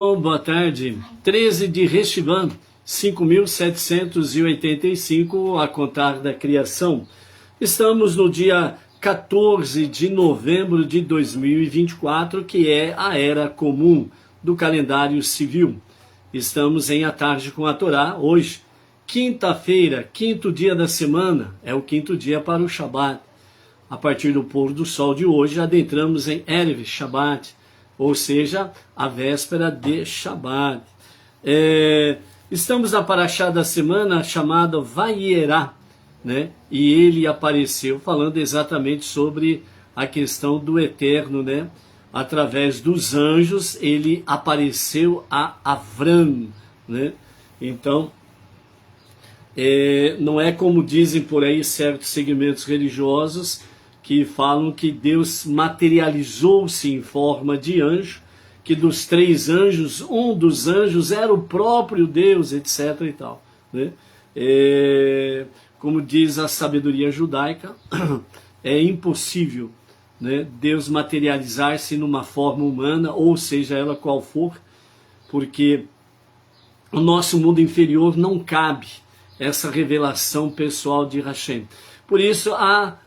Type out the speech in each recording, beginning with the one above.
Boa tarde. 13 de Rechivan, 5.785 a contar da criação. Estamos no dia 14 de novembro de 2024, que é a era comum do calendário civil. Estamos em A Tarde com a Torá, hoje, quinta-feira, quinto dia da semana, é o quinto dia para o Shabat. A partir do pôr do sol de hoje, adentramos em Erev Shabat, ou seja, a véspera de Shabat. Estamos na paraxá da semana chamada Vayierá, né? E ele apareceu falando exatamente sobre a questão do Eterno, né? Através dos anjos, ele apareceu a Avram, né? Então, não é como dizem por aí certos segmentos religiosos, que falam que Deus materializou-se em forma de anjo, que dos três anjos, um dos anjos era o próprio Deus, etc. e tal, né? Como diz a sabedoria judaica, é impossível, né, Deus materializar-se numa forma humana, ou seja ela qual for, porque o nosso mundo inferior não cabe essa revelação pessoal de Hashem. Por isso há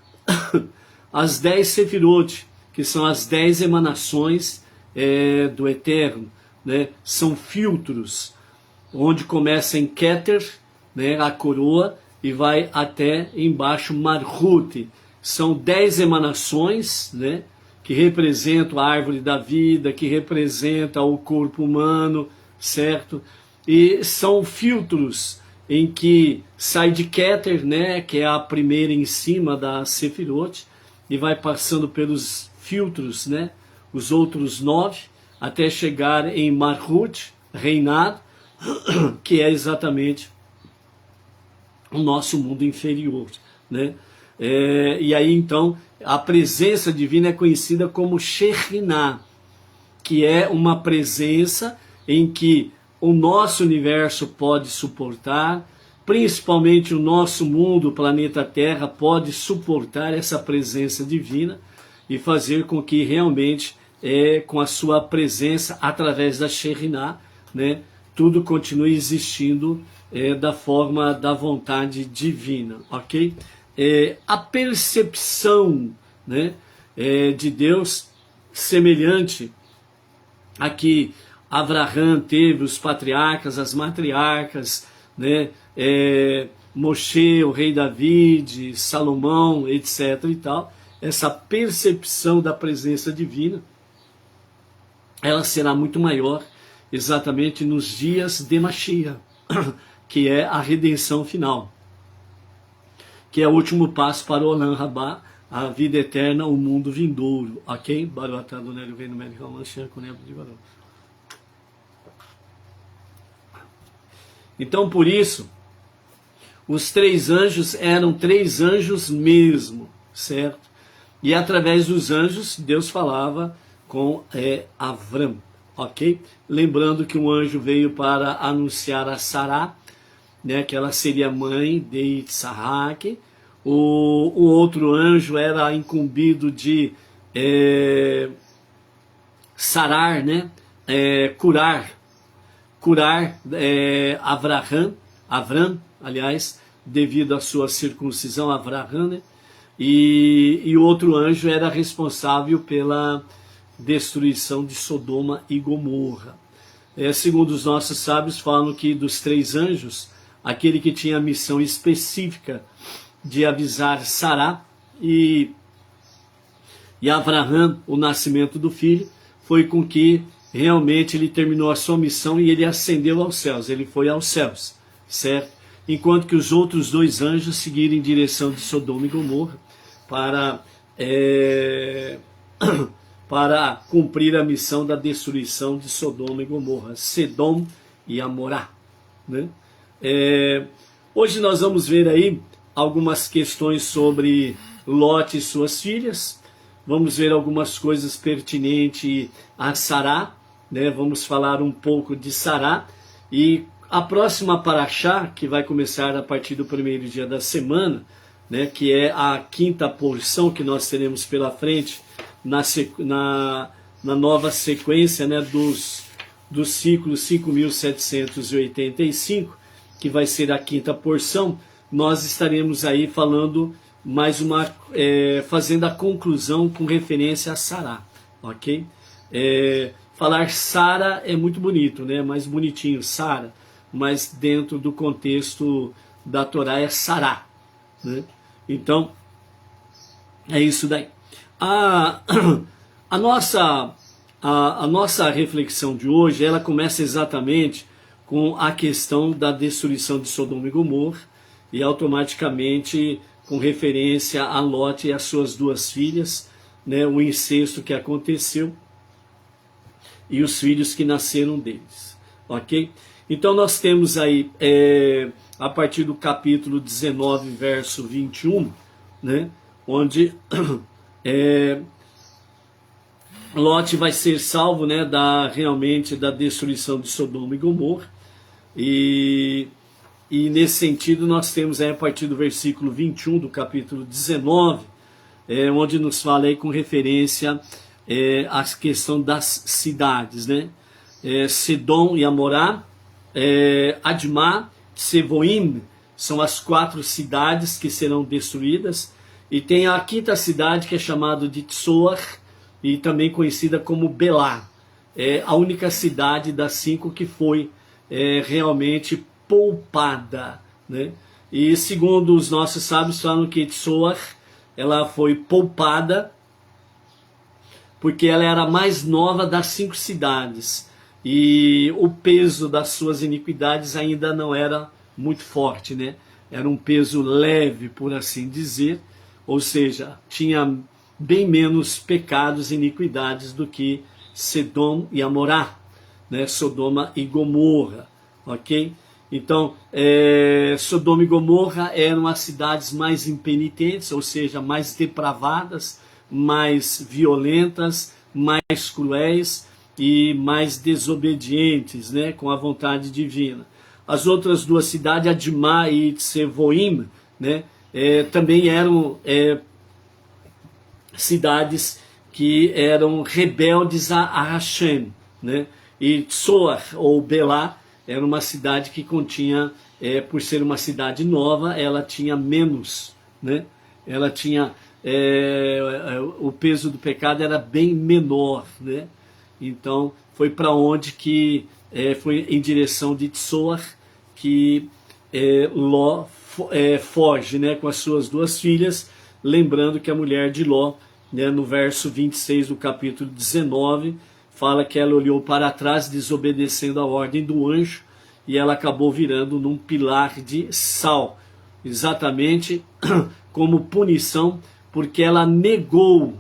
as 10 Sefirot, que são as 10 emanações do Eterno, né? São filtros, onde começa em Keter, né, a coroa, e vai até embaixo Malchut. São 10 emanações, né, que representam a árvore da vida, que representa o corpo humano, certo? E são filtros em que sai de Keter, né, que é a primeira em cima da Sefirot, e vai passando pelos filtros, né, os outros 9, até chegar em Malchut, reinado, que é exatamente o nosso mundo inferior, né? E aí então a presença divina é conhecida como Shekhinah, que é uma presença em que o nosso universo pode suportar, principalmente o nosso mundo, o planeta Terra, pode suportar essa presença divina e fazer com que realmente, com a sua presença, através da Shekhinah, né, tudo continue existindo da forma da vontade divina, ok? A percepção, né, de Deus, semelhante a que Abraham teve, os patriarcas, as matriarcas, né, Moshe, o rei David, Salomão, etc. e tal, essa percepção da presença divina, ela será muito maior exatamente nos dias de Mashiach, que é a redenção final, que é o último passo para o Olam Rabá, a vida eterna, o mundo vindouro, ok? Baruch Adonai Eloheinu melech haolam Mashiach koneh b'divaro. Então, por isso, os três anjos eram três anjos mesmo, certo? E através dos anjos, Deus falava com Avram, ok? Lembrando que um anjo veio para anunciar a Sará, né, que ela seria mãe de Yitzhak. O outro anjo era incumbido de sarar, né, curar Avram, aliás, devido à sua circuncisão, Avraham, né? E o outro anjo era responsável pela destruição de Sodoma e Gomorra. Segundo os nossos sábios, falam que dos três anjos, aquele que tinha a missão específica de avisar Sará e Avraham o nascimento do filho, foi com que realmente ele terminou a sua missão e ele ascendeu aos céus, ele foi aos céus, certo? Enquanto que os outros dois anjos seguiram em direção de Sodoma e Gomorra para cumprir a missão da destruição de Sodoma e Gomorra, Sedom e Amorá, né? Hoje nós vamos ver aí algumas questões sobre Lote e suas filhas, vamos ver algumas coisas pertinentes a Sará, né? Vamos falar um pouco de Sará, e a próxima paraxá, que vai começar a partir do primeiro dia da semana, né, que é a quinta porção que nós teremos pela frente, na nova sequência, né, do ciclo 5785, que vai ser a quinta porção, nós estaremos aí falando mais uma, fazendo a conclusão com referência a Sará, ok? Falar Sara é muito bonito, né? Mais bonitinho, Sara, mas dentro do contexto da Torá é Sará, né? Então, é isso daí. A nossa reflexão de hoje, ela começa exatamente com a questão da destruição de Sodoma e Gomorra, e automaticamente com referência a Lote e as suas duas filhas, né, o incesto que aconteceu e os filhos que nasceram deles, ok? Então nós temos aí, a partir do capítulo 19, verso 21, né, onde Lote vai ser salvo, né, realmente da destruição de Sodoma e Gomorra. E nesse sentido nós temos aí, a partir do versículo 21 do capítulo 19, onde nos fala aí com referência à questão das cidades, né? Sedom e Amorá, Admá, Sevoim, são as 4 cidades que serão destruídas, e tem a quinta cidade que é chamada de Tsoar, e também conhecida como Belá. É a única cidade das 5 que foi realmente poupada, né? E segundo os nossos sábios falam que Tsoar, ela foi poupada porque ela era a mais nova das 5 cidades e o peso das suas iniquidades ainda não era muito forte, né? Era um peso leve, por assim dizer, ou seja, tinha bem menos pecados e iniquidades do que Sedom e Amorá, né? Sodoma e Gomorra, ok? Então, Sodoma e Gomorra eram as cidades mais impenitentes, ou seja, mais depravadas, mais violentas, mais cruéis e mais desobedientes, né, com a vontade divina. As outras 2 cidades, Admá e Tsevoim, né, também eram cidades que eram rebeldes a Hashem, né? E Tsoar, ou Belá, era uma cidade que continha, por ser uma cidade nova, ela tinha menos, né? Ela tinha, o peso do pecado era bem menor, né? Então, foi para onde que, foi em direção de Tsoar, que Ló foge, né, com as suas 2 filhas, lembrando que a mulher de Ló, né, no verso 26 do capítulo 19, fala que ela olhou para trás, desobedecendo a ordem do anjo, e ela acabou virando num pilar de sal, exatamente como punição, porque ela negou,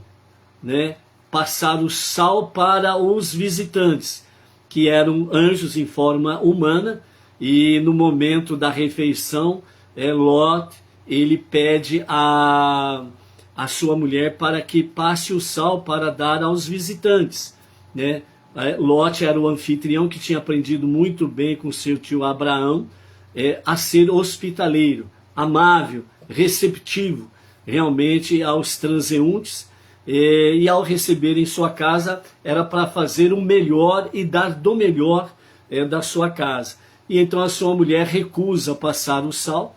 né, passar o sal para os visitantes, que eram anjos em forma humana, e no momento da refeição, Lot, ele pede a sua mulher para que passe o sal para dar aos visitantes, né? Lot era o anfitrião que tinha aprendido muito bem com seu tio Abraão a ser hospitaleiro, amável, receptivo realmente aos transeuntes, e ao receber em sua casa era para fazer o melhor e dar do melhor da sua casa. E então a sua mulher recusa passar o sal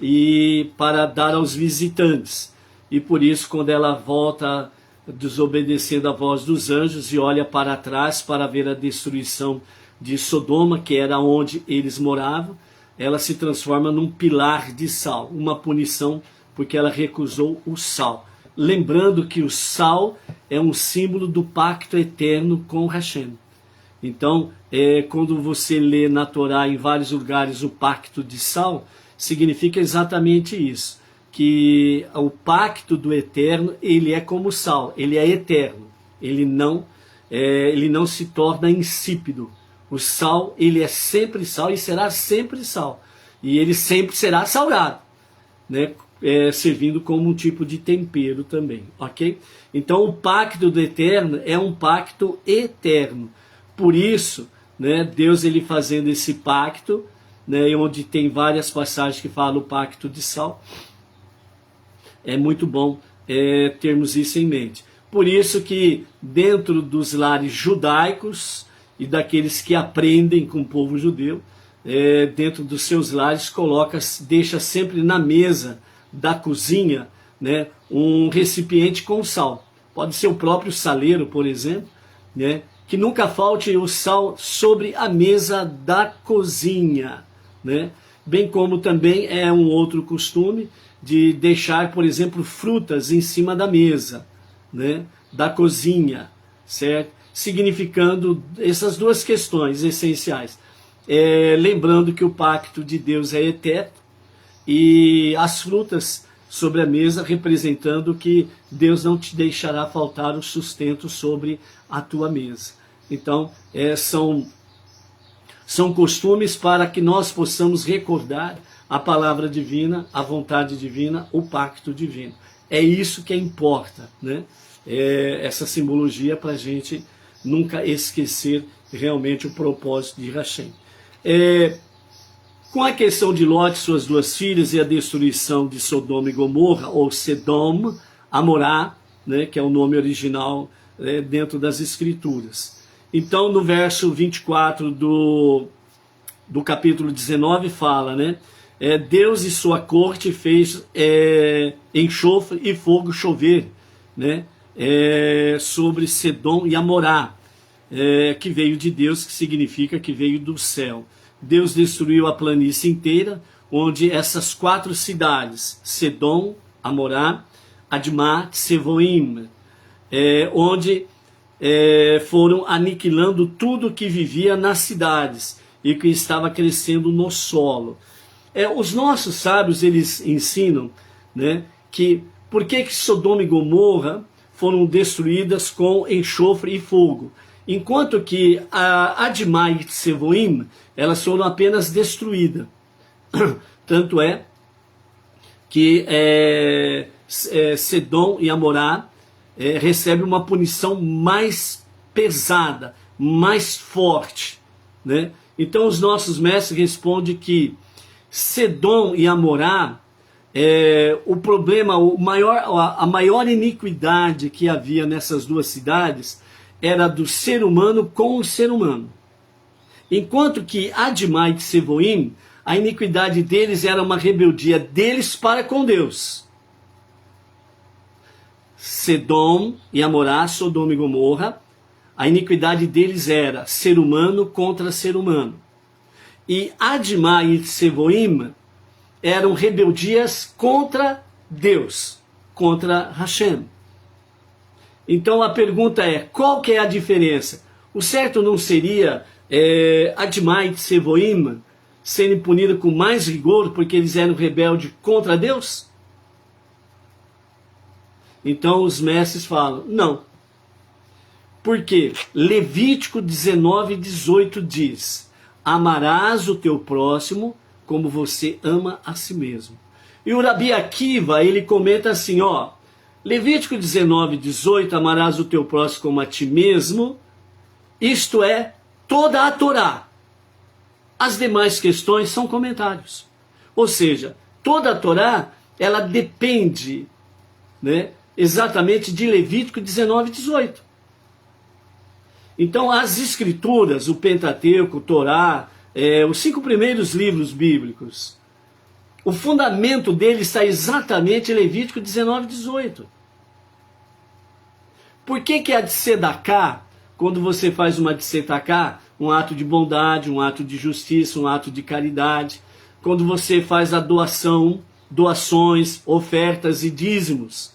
e para dar aos visitantes. E por isso, quando ela volta desobedecendo a voz dos anjos e olha para trás para ver a destruição de Sodoma, que era onde eles moravam, ela se transforma num pilar de sal, uma punição porque ela recusou o sal. Lembrando que o sal é um símbolo do pacto eterno com Hashem. Então, quando você lê na Torá em vários lugares o pacto de sal, significa exatamente isso, que o pacto do eterno, ele é como sal, ele é eterno, ele não se torna insípido. O sal, ele é sempre sal e será sempre sal, e ele sempre será salgado, né? Servindo como um tipo de tempero também, ok? Então o pacto do eterno é um pacto eterno. Por isso, né, Deus ele fazendo esse pacto, né, onde tem várias passagens que falam o pacto de sal, é muito bom termos isso em mente. Por isso que dentro dos lares judaicos e daqueles que aprendem com o povo judeu, dentro dos seus lares, deixa sempre na mesa da cozinha, né, um recipiente com sal. Pode ser o próprio saleiro, por exemplo, né, que nunca falte o sal sobre a mesa da cozinha, né? Bem como também é um outro costume de deixar, por exemplo, frutas em cima da mesa, né, da cozinha, certo? Significando essas duas questões essenciais. Lembrando que o pacto de Deus é eterno e as frutas sobre a mesa representando que Deus não te deixará faltar o sustento sobre a tua mesa. Então, são costumes para que nós possamos recordar a palavra divina, a vontade divina, o pacto divino. É isso que importa, né? Essa simbologia para a gente nunca esquecer realmente o propósito de Hashem. Com a questão de Lot e suas duas filhas e a destruição de Sodoma e Gomorra, ou Sedom, Amorá, né, que é o nome original dentro das Escrituras. Então, no verso 24 do capítulo 19 fala, né? Deus e sua corte fez enxofre e fogo chover, né? Sobre Sedom e Amorá, que veio de Deus, que significa que veio do céu. Deus destruiu a planície inteira, onde essas 4 cidades, Sedom, Amorá, Admá, Sevoim, onde foram aniquilando tudo que vivia nas cidades e que estava crescendo no solo. Os nossos sábios, eles ensinam, né, que por que Sodoma e Gomorra foram destruídas com enxofre e fogo, enquanto que a Admá e Sevoim, elas foram apenas destruídas. Tanto é que Sedom e Amorá recebem uma punição mais pesada, mais forte, né? Então os nossos mestres respondem que Sedom e Amorá, o problema, a maior iniquidade que havia nessas duas cidades era do ser humano com o ser humano. Enquanto que Admá e Sevoim, a iniquidade deles era uma rebeldia deles para com Deus. Sedom e Amorá, Sodoma e Gomorra, a iniquidade deles era ser humano contra ser humano. E Admá e Sevoim eram rebeldias contra Deus, contra Hashem. Então a pergunta é, qual que é a diferença? O certo não seria Admá e Sevoim serem punidos com mais rigor porque eles eram rebeldes contra Deus? Então os mestres falam, não. Porque Levítico 19:18 diz, amarás o teu próximo como você ama a si mesmo. E o Rabi Akiva, ele comenta assim, Levítico 19:18, amarás o teu próximo como a ti mesmo, isto é, toda a Torá. As demais questões são comentários. Ou seja, toda a Torá, ela depende, né, exatamente de Levítico 19:18. Então as escrituras, o Pentateuco, o Torá, os 5 primeiros livros bíblicos, o fundamento dele está exatamente em Levítico 19:18. Por que a tzedakah, quando você faz uma tzedakah, um ato de bondade, um ato de justiça, um ato de caridade, quando você faz a doações, ofertas e dízimos,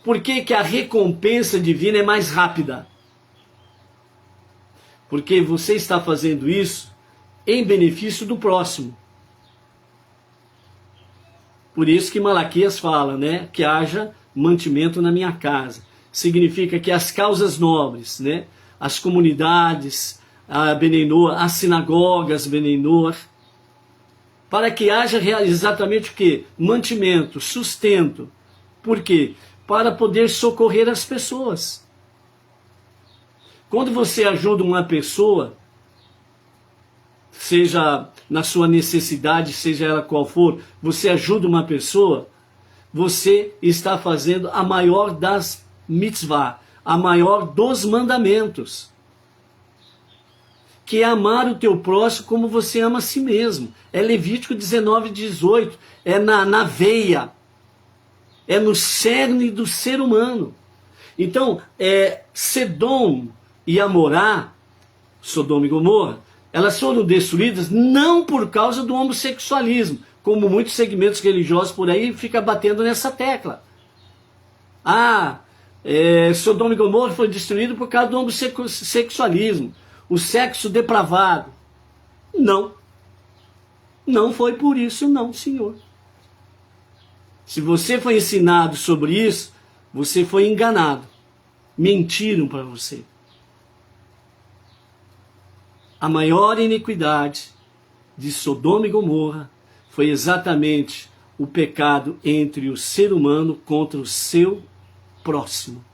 por que a recompensa divina é mais rápida? Porque você está fazendo isso em benefício do próximo. Por isso que Malaquias fala, né, que haja mantimento na minha casa. Significa que as causas nobres, né, as comunidades, a Beneinor, as sinagogas Beneinor, para que haja exatamente o quê? Mantimento, sustento. Por quê? Para poder socorrer as pessoas. Quando você ajuda uma pessoa, seja na sua necessidade, seja ela qual for, você ajuda uma pessoa, você está fazendo a maior das mitzvah, a maior dos mandamentos. que é amar o teu próximo como você ama a si mesmo. É Levítico 19:18, é na veia, é no cerne do ser humano. Então, Sedom e Amorá, Sodoma e Gomorra, elas foram destruídas não por causa do homossexualismo, como muitos segmentos religiosos por aí ficam batendo nessa tecla. Sodoma e Gomorra foi destruído por causa do homossexualismo, o sexo depravado. Não. Não foi por isso, não, senhor. Se você foi ensinado sobre isso, você foi enganado. Mentiram para você. A maior iniquidade de Sodoma e Gomorra foi exatamente o pecado entre o ser humano contra o seu próximo.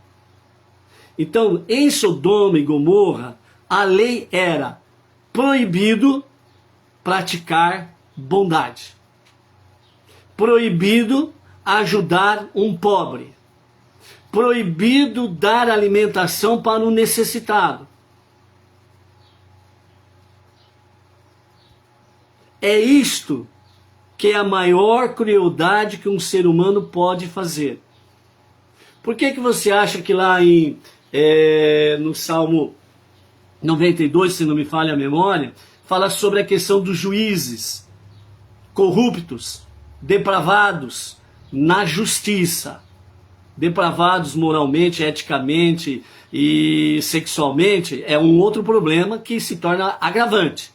Então, em Sodoma e Gomorra, a lei era proibido praticar bondade. Proibido ajudar um pobre. Proibido dar alimentação para o necessitado. É isto que é a maior crueldade que um ser humano pode fazer. Por que você acha que lá no Salmo 92, se não me falha a memória, fala sobre a questão dos juízes corruptos, depravados na justiça, depravados moralmente, eticamente e sexualmente, é um outro problema que se torna agravante.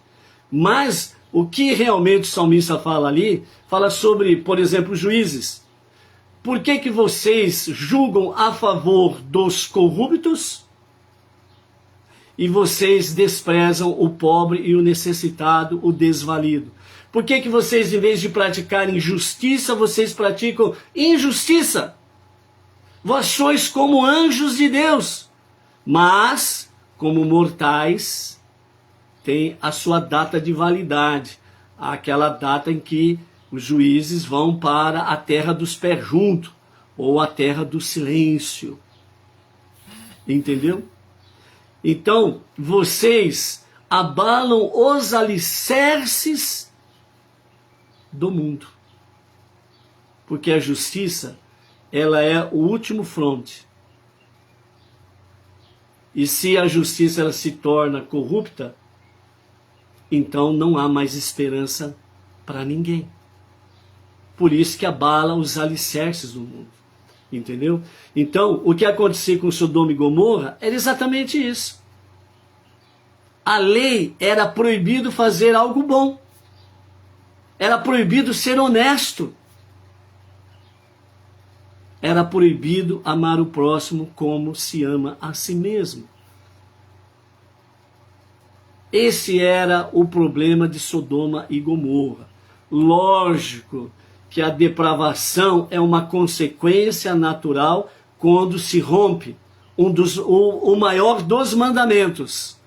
Mas o que realmente o salmista fala ali, fala sobre, por exemplo, juízes. Por que vocês julgam a favor dos corruptos e vocês desprezam o pobre e o necessitado, o desvalido? Por que vocês, em vez de praticarem justiça, vocês praticam injustiça? Vós sois como anjos de Deus, mas como mortais tem a sua data de validade, aquela data em que os juízes vão para a terra dos pés juntos, ou a terra do silêncio. Entendeu? Então, vocês abalam os alicerces do mundo. Porque a justiça, ela é o último fronte. E se a justiça ela se torna corrupta, então não há mais esperança para ninguém. Por isso que abala os alicerces do mundo. Entendeu? Então, o que acontecia com Sodoma e Gomorra era exatamente isso. A lei era proibido fazer algo bom. Era proibido ser honesto. Era proibido amar o próximo como se ama a si mesmo. Esse era o problema de Sodoma e Gomorra. Lógico que a depravação é uma consequência natural quando se rompe o maior dos mandamentos,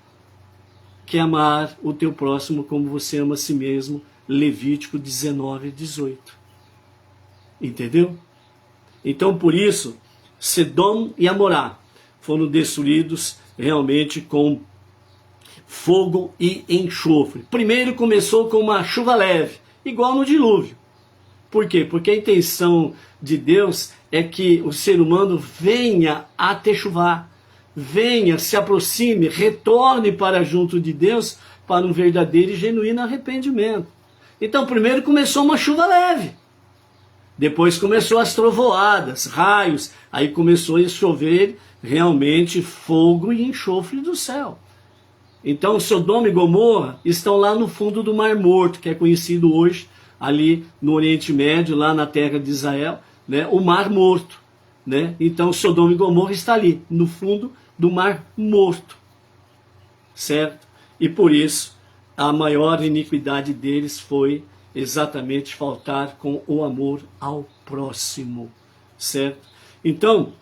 que é amar o teu próximo como você ama a si mesmo, Levítico 19:18. Entendeu? Então, por isso, Sedom e Amorá foram destruídos realmente com fogo e enxofre. Primeiro começou com uma chuva leve, igual no dilúvio. Por quê? Porque a intenção de Deus é que o ser humano venha a techuvar, venha, se aproxime, retorne para junto de Deus para um verdadeiro e genuíno arrependimento. Então, primeiro começou uma chuva leve. Depois começou as trovoadas, raios, aí começou a chover realmente fogo e enxofre do céu. Então Sodoma e Gomorra estão lá no fundo do Mar Morto, que é conhecido hoje ali no Oriente Médio, lá na terra de Israel, né, o Mar Morto. Né? Então Sodoma e Gomorra está ali, no fundo do Mar Morto. Certo? E por isso a maior iniquidade deles foi exatamente faltar com o amor ao próximo, certo? Então,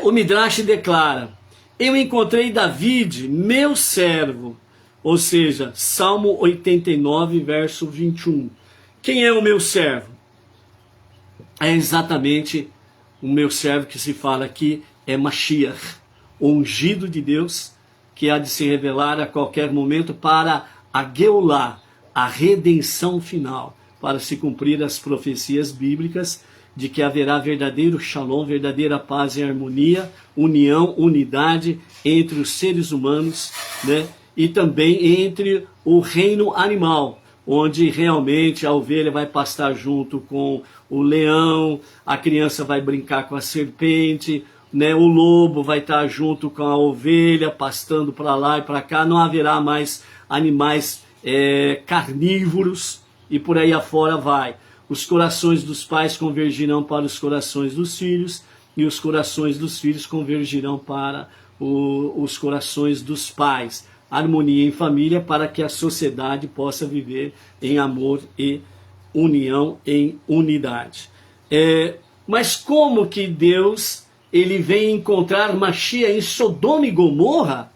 o Midrash declara: eu encontrei David, meu servo, ou seja, Salmo 89, verso 21. Quem é o meu servo? É exatamente o meu servo que se fala aqui, é Mashiach, o ungido de Deus, que há de se revelar a qualquer momento para a Geulah, a redenção final, para se cumprir as profecias bíblicas de que haverá verdadeiro shalom, verdadeira paz e harmonia, união, unidade entre os seres humanos, né? E também entre o reino animal, onde realmente a ovelha vai pastar junto com o leão, a criança vai brincar com a serpente, né? O lobo vai estar junto com a ovelha, pastando para lá e para cá, não haverá mais animais carnívoros, e por aí afora vai. Os corações dos pais convergirão para os corações dos filhos, e os corações dos filhos convergirão para os corações dos pais. Harmonia em família para que a sociedade possa viver em amor e união, em unidade. Mas como que Deus ele vem encontrar Mashiach em Sodoma e Gomorra?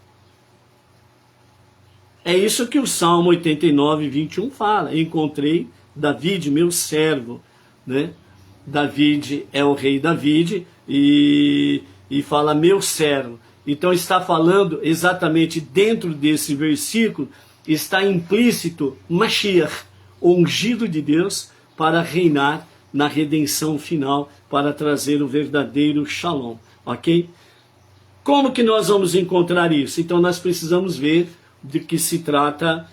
É isso que o Salmo 89, 21 fala. Encontrei David, meu servo, né? David é o rei David e fala meu servo. Então está falando exatamente dentro desse versículo, está implícito Mashiach, ungido de Deus para reinar na redenção final, para trazer o verdadeiro shalom, ok? Como que nós vamos encontrar isso? Então nós precisamos ver de que se trata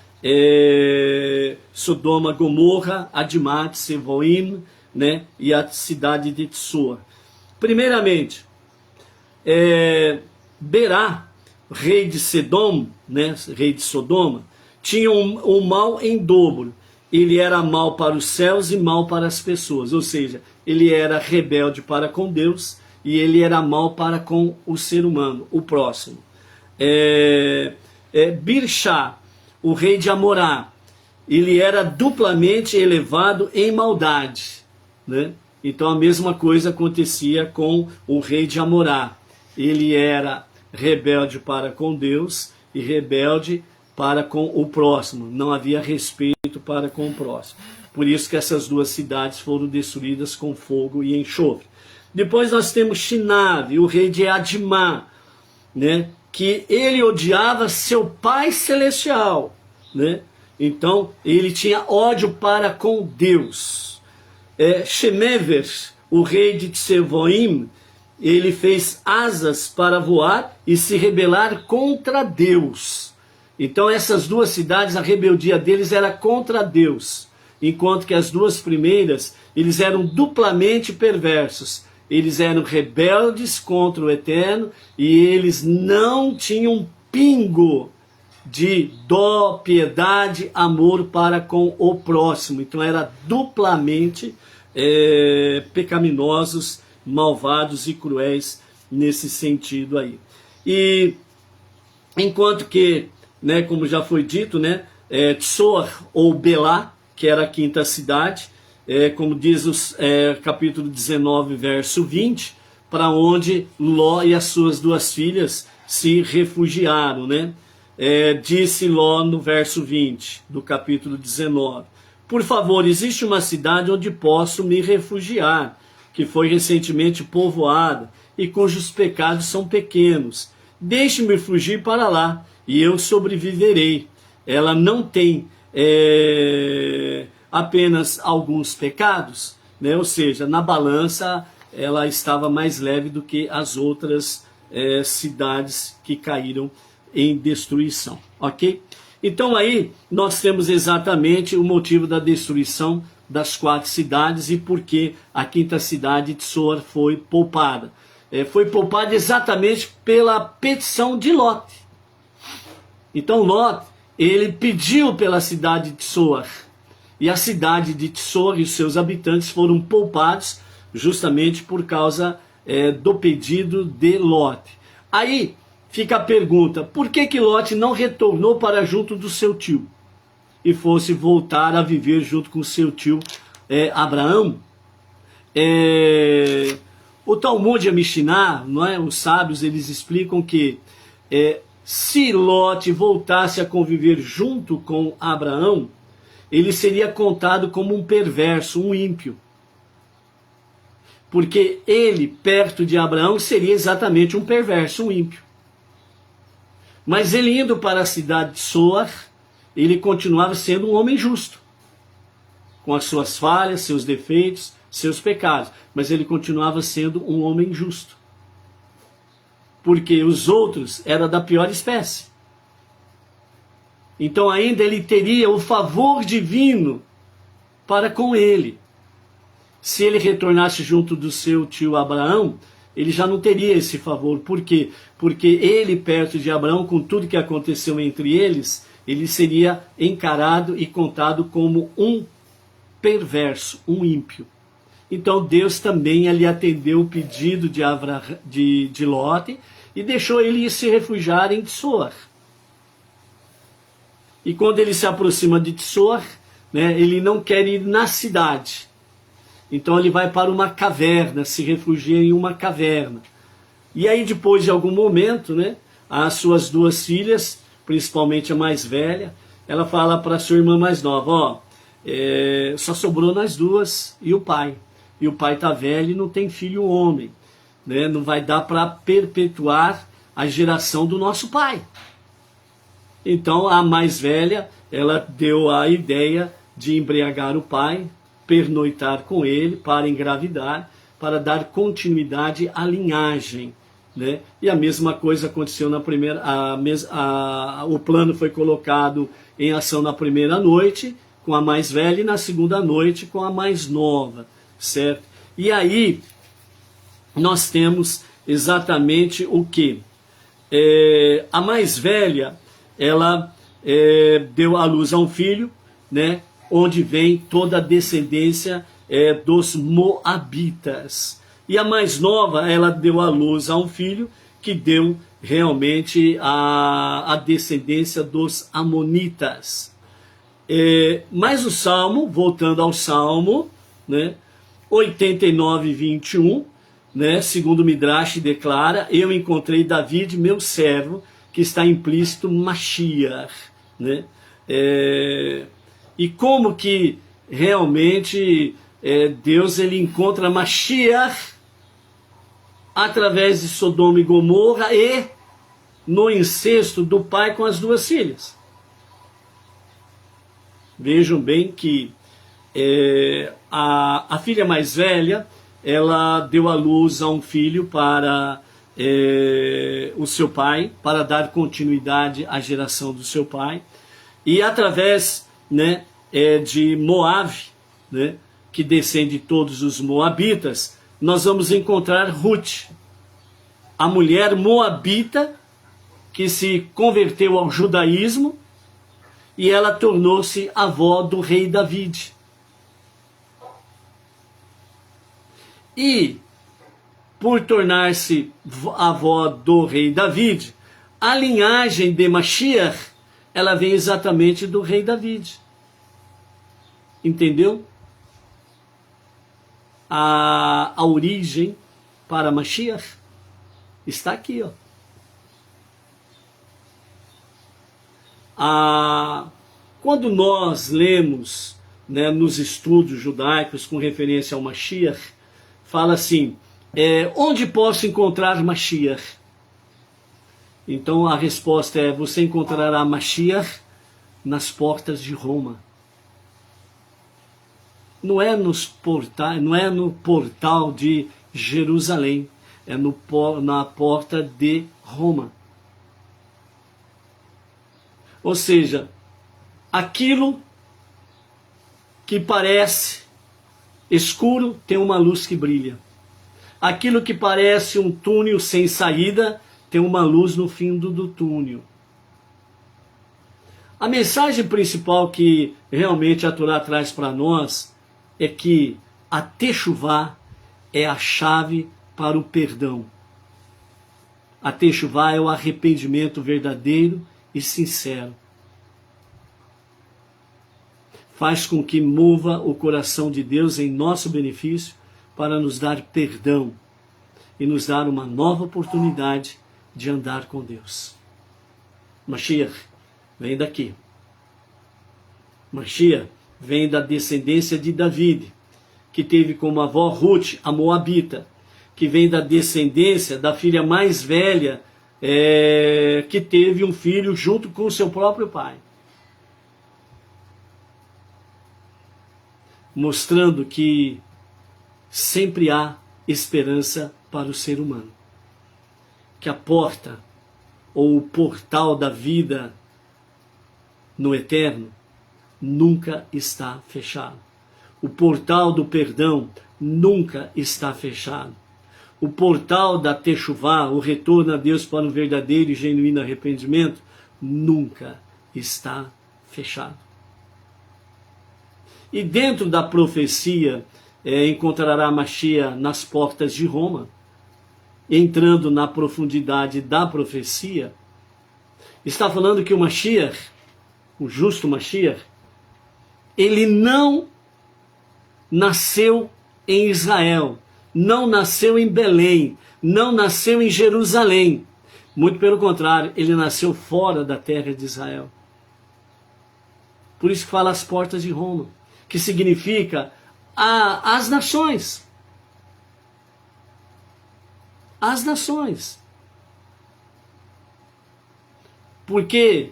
Sodoma, Gomorra, Admat, Sevoim, né, e a cidade de Tsor. Primeiramente, Berá, rei de Sedom, né, rei de Sodoma, tinha um mal em dobro. Ele era mal para os céus e mal para as pessoas, ou seja, ele era rebelde para com Deus e ele era mal para com o ser humano, o próximo. Birshá, o rei de Amorá, ele era duplamente elevado em maldade, né? Então a mesma coisa acontecia com o rei de Amorá. Ele era rebelde para com Deus e rebelde para com o próximo. Não havia respeito para com o próximo. Por isso que essas duas cidades foram destruídas com fogo e enxofre. Depois nós temos Shinav, o rei de Admá, né? Que ele odiava seu pai celestial, né? Então ele tinha ódio para com Deus. Shemever, o rei de Tsevoim, ele fez asas para voar e se rebelar contra Deus. Então essas duas cidades, a rebeldia deles era contra Deus, enquanto que as duas primeiras, eles eram duplamente perversos. Eles eram rebeldes contra o Eterno e eles não tinham pingo de dó, piedade, amor para com o próximo. Então eram duplamente pecaminosos, malvados e cruéis nesse sentido aí. E enquanto que, né, como já foi dito, né, Tsor ou Belá, que era a quinta cidade, como diz o capítulo 19, verso 20, para onde Ló e as suas duas filhas se refugiaram, né? Disse Ló no verso 20 do capítulo 19: por favor, existe uma cidade onde posso me refugiar, que foi recentemente povoada e cujos pecados são pequenos. Deixe-me fugir para lá e eu sobreviverei. Ela não tem apenas alguns pecados, né? Ou seja, na balança ela estava mais leve do que as outras cidades que caíram em destruição, ok? Então aí nós temos exatamente o motivo da destruição das 4 cidades e por que a quinta cidade de Tsor foi poupada. Foi poupada exatamente pela petição de Ló. Então Ló, ele pediu pela cidade de Tsor, e a cidade de Tsor e os seus habitantes foram poupados justamente por causa do pedido de Ló. Aí fica a pergunta: por que Ló não retornou para junto do seu tio e fosse voltar a viver junto com seu tio Abraão? O Talmud e a Mishnah, não é? Os sábios, eles explicam que se Ló voltasse a conviver junto com Abraão, ele seria contado como um perverso, um ímpio. Porque ele, perto de Abraão, seria exatamente um perverso, um ímpio. Mas ele indo para a cidade de Soar, ele continuava sendo um homem justo, com as suas falhas, seus defeitos, seus pecados, mas ele continuava sendo um homem justo, porque os outros eram da pior espécie. Então ainda ele teria o favor divino para com ele. Se ele retornasse junto do seu tio Abraão, ele já não teria esse favor. Por quê? Porque ele, perto de Abraão, com tudo que aconteceu entre eles, ele seria encarado e contado como um perverso, um ímpio. Então Deus também lhe atendeu o pedido de Ló e deixou ele se refugiar em Tsoar. E quando ele se aproxima de Tsoar, né, ele não quer ir na cidade. Então ele vai para uma caverna, se refugia em uma caverna. E aí depois de algum momento, né, as suas duas filhas, principalmente a mais velha, ela fala para a sua irmã mais nova, só sobrou nós duas e o pai. E o pai está velho e não tem filho homem. Né? Não vai dar para perpetuar a geração do nosso pai. Então a mais velha, ela deu a ideia de embriagar o pai, pernoitar com ele para engravidar, para dar continuidade à linhagem. Né? E a mesma coisa aconteceu na primeira, o plano foi colocado em ação na primeira noite com a mais velha e na segunda noite com a mais nova, certo? E aí nós temos exatamente o que? A mais velha, ela deu à luz a um filho, né? Onde vem toda a descendência dos Moabitas. E a mais nova, ela deu à luz a um filho que deu realmente a descendência dos Amonitas. Mas o Salmo, voltando ao Salmo, né, 89, 21, né, segundo o Midrash declara, eu encontrei David, meu servo, que está implícito Mashiach. Né? E como que realmente Deus ele encontra Mashiach através de Sodoma e Gomorra e no incesto do pai com as duas filhas. Vejam bem que a filha mais velha, ela deu à luz a um filho para o seu pai, para dar continuidade à geração do seu pai. E através, né, de Moab, né, que descende de todos os Moabitas, nós vamos encontrar Ruth, a mulher moabita que se converteu ao judaísmo e ela tornou-se avó do rei David. E, por tornar-se avó do rei David, a linhagem de Mashiach, ela vem exatamente do rei David. Entendeu? A origem para Mashiach está aqui, ó. Quando nós lemos, né, nos estudos judaicos com referência ao Mashiach, fala assim, onde posso encontrar Mashiach? Então a resposta é, você encontrará Mashiach nas portas de Roma. Não é no portal de Jerusalém, é na porta de Roma. Ou seja, aquilo que parece escuro tem uma luz que brilha. Aquilo que parece um túnel sem saída tem uma luz no fim do túnel. A mensagem principal que realmente a Torá traz para nós é que a Techuvá é a chave para o perdão. A Techuvá é o arrependimento verdadeiro e sincero. Faz com que mova o coração de Deus em nosso benefício para nos dar perdão e nos dar uma nova oportunidade de andar com Deus. Mashiach vem daqui. Mashiach vem da descendência de David, que teve como avó Ruth, a Moabita, que vem da descendência da filha mais velha que teve um filho junto com o seu próprio pai. Mostrando que sempre há esperança para o ser humano. Que a porta ou o portal da vida no eterno nunca está fechado. O portal do perdão nunca está fechado. O portal da Techuvá, o retorno a Deus para um verdadeiro e genuíno arrependimento, nunca está fechado. E dentro da profecia, encontrará Mashiach nas portas de Roma, entrando na profundidade da profecia. Está falando que o Mashiach, o justo Mashiach, ele não nasceu em Israel, não nasceu em Belém, não nasceu em Jerusalém. Muito pelo contrário, ele nasceu fora da terra de Israel. Por isso que fala as portas de Roma, que significa as nações. As nações. Porque,